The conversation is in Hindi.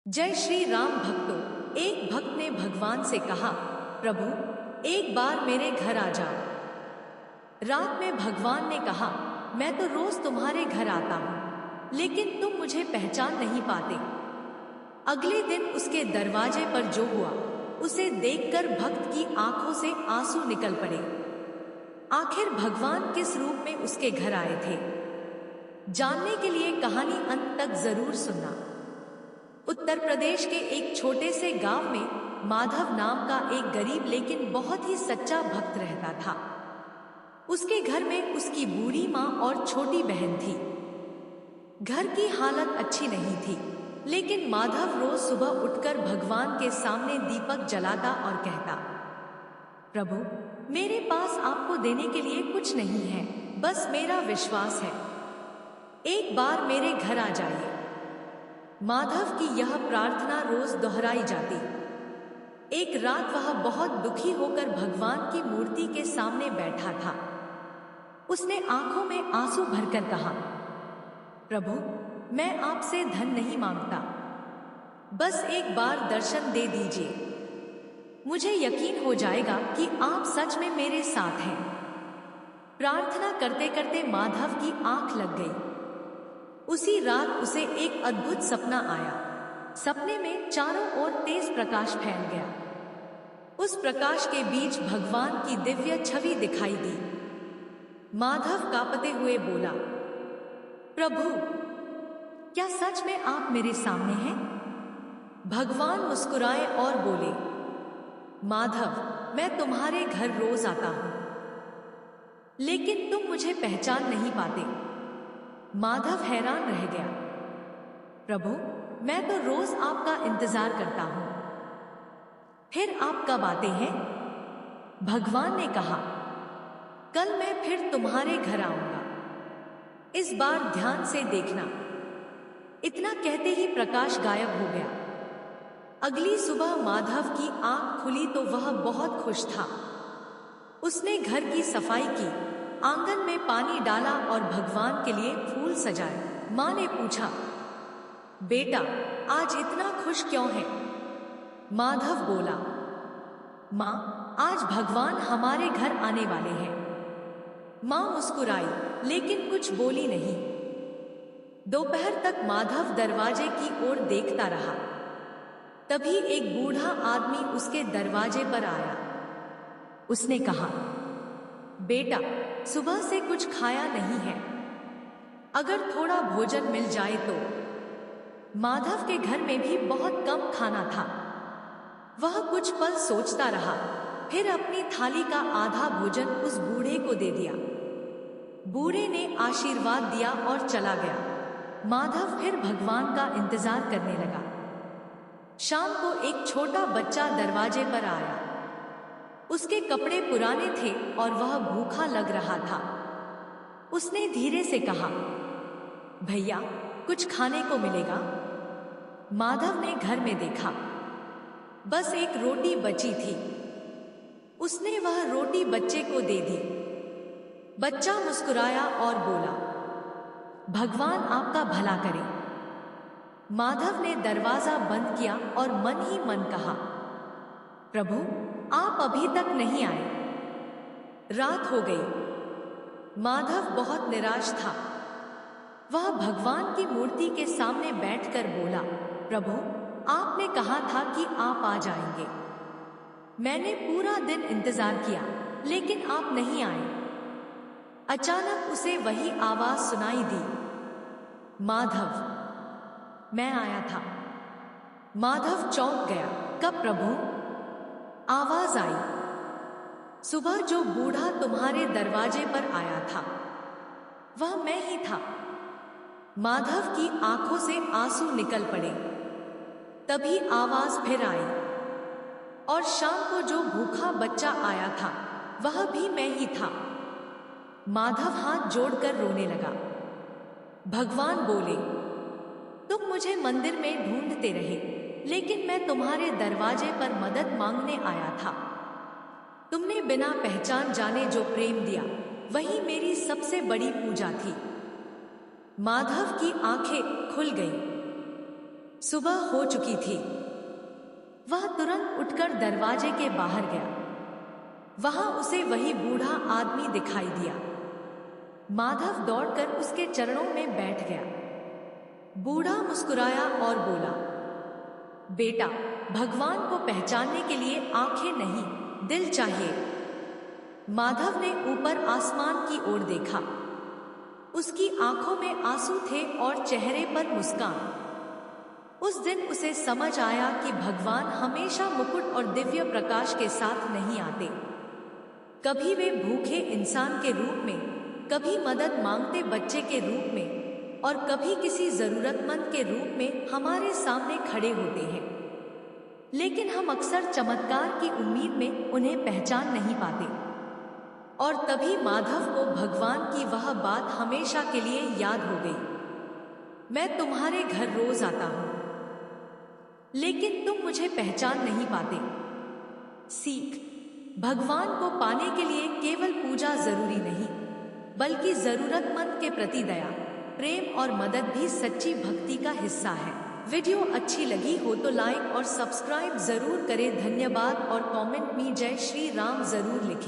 जय श्री राम भक्तों। एक भक्त ने भगवान से कहा, प्रभु एक बार मेरे घर आ जाओ। रात में भगवान ने कहा, मैं तो रोज तुम्हारे घर आता हूँ, लेकिन तुम मुझे पहचान नहीं पाते। अगले दिन उसके दरवाजे पर जो हुआ उसे देखकर भक्त की आंखों से आंसू निकल पड़े। आखिर भगवान किस रूप में उसके घर आए थे, जानने के लिए कहानी अंत तक जरूर सुनना। उत्तर प्रदेश के एक छोटे से गांव में माधव नाम का एक गरीब लेकिन बहुत ही सच्चा भक्त रहता था। उसके घर में उसकी बूढ़ी माँ और छोटी बहन थी। घर की हालत अच्छी नहीं थी, लेकिन माधव रोज सुबह उठकर भगवान के सामने दीपक जलाता और कहता, प्रभु मेरे पास आपको देने के लिए कुछ नहीं है, बस मेरा विश्वास है। एक बार मेरे घर आ जाइए। माधव की यह प्रार्थना रोज दोहराई जाती। एक रात वह बहुत दुखी होकर भगवान की मूर्ति के सामने बैठा था। उसने आंखों में आंसू भरकर कहा, प्रभु मैं आपसे धन नहीं मांगता, बस एक बार दर्शन दे दीजिए। मुझे यकीन हो जाएगा कि आप सच में मेरे साथ हैं। प्रार्थना करते करते माधव की आंख लग गई। उसी रात उसे एक अद्भुत सपना आया। सपने में चारों ओर तेज प्रकाश फैल गया। उस प्रकाश के बीच भगवान की दिव्य छवि दिखाई दी। माधव कांपते हुए बोला, प्रभु क्या सच में आप मेरे सामने हैं? भगवान मुस्कुराए और बोले, माधव मैं तुम्हारे घर रोज आता हूं, लेकिन तुम मुझे पहचान नहीं पाते। माधव हैरान रह गया। प्रभु मैं तो रोज आपका इंतजार करता हूं, फिर आप कब आते हैं? भगवान ने कहा, कल मैं फिर तुम्हारे घर आऊंगा, इस बार ध्यान से देखना। इतना कहते ही प्रकाश गायब हो गया। अगली सुबह माधव की आंख खुली तो वह बहुत खुश था। उसने घर की सफाई की, आंगन में पानी डाला और भगवान के लिए फूल सजाए। माँ ने पूछा, बेटा आज इतना खुश क्यों है? माधव बोला, माँ आज भगवान हमारे घर आने वाले हैं। माँ मुस्कुराई लेकिन कुछ बोली नहीं। दोपहर तक माधव दरवाजे की ओर देखता रहा। तभी एक बूढ़ा आदमी उसके दरवाजे पर आया। उसने कहा, बेटा सुबह से कुछ खाया नहीं है, अगर थोड़ा भोजन मिल जाए तो। माधव के घर में भी बहुत कम खाना था। वह कुछ पल सोचता रहा, फिर अपनी थाली का आधा भोजन उस बूढ़े को दे दिया। बूढ़े ने आशीर्वाद दिया और चला गया। माधव फिर भगवान का इंतजार करने लगा। शाम को एक छोटा बच्चा दरवाजे पर आया। उसके कपड़े पुराने थे और वह भूखा लग रहा था। उसने धीरे से कहा, भैया कुछ खाने को मिलेगा? माधव ने घर में देखा, बस एक रोटी बची थी। उसने वह रोटी बच्चे को दे दी। बच्चा मुस्कुराया और बोला, भगवान आपका भला करे। माधव ने दरवाजा बंद किया और मन ही मन कहा, प्रभु आप अभी तक नहीं आए। रात हो गई। माधव बहुत निराश था। वह भगवान की मूर्ति के सामने बैठकर बोला, प्रभु आपने कहा था कि आप आ जाएंगे। मैंने पूरा दिन इंतजार किया, लेकिन आप नहीं आए। अचानक उसे वही आवाज सुनाई दी, माधव मैं आया था। माधव चौंक गया, कब प्रभु? आवाज आई, सुबह जो बूढ़ा तुम्हारे दरवाजे पर आया था वह मैं ही था। माधव की आंखों से आंसू निकल पड़े। तभी आवाज फिर आई, और शाम को जो भूखा बच्चा आया था वह भी मैं ही था। माधव हाथ जोड़कर रोने लगा। भगवान बोले, तुम मुझे मंदिर में ढूंढते रहे, लेकिन मैं तुम्हारे दरवाजे पर मदद मांगने आया था। तुमने बिना पहचान जाने जो प्रेम दिया वही मेरी सबसे बड़ी पूजा थी। माधव की आंखें खुल गईं। सुबह हो चुकी थी। वह तुरंत उठकर दरवाजे के बाहर गया। वहां उसे वही बूढ़ा आदमी दिखाई दिया। माधव दौड़कर उसके चरणों में बैठ गया। बूढ़ा मुस्कुराया और बोला, बेटा, भगवान को पहचानने के लिए आंखें नहीं, दिल चाहिए। माधव ने ऊपर आसमान की ओर देखा। उसकी आंखों में आंसू थे और चेहरे पर मुस्कान। उस दिन उसे समझ आया कि भगवान हमेशा मुकुट और दिव्य प्रकाश के साथ नहीं आते। कभी वे भूखे इंसान के रूप में, कभी मदद मांगते बच्चे के रूप में और कभी किसी जरूरतमंद के रूप में हमारे सामने खड़े होते हैं। लेकिन हम अक्सर चमत्कार की उम्मीद में उन्हें पहचान नहीं पाते। और तभी माधव को भगवान की वह बात हमेशा के लिए याद हो गई। मैं तुम्हारे घर रोज आता हूं, लेकिन तुम मुझे पहचान नहीं पाते। सीख, भगवान को पाने के लिए केवल पूजा जरूरी नहीं, बल्कि जरूरतमंद के प्रति दया, प्रेम और मदद भी सच्ची भक्ति का हिस्सा है। वीडियो अच्छी लगी हो तो लाइक और सब्सक्राइब जरूर करें। धन्यवाद और कमेंट में जय श्री राम जरूर लिखें।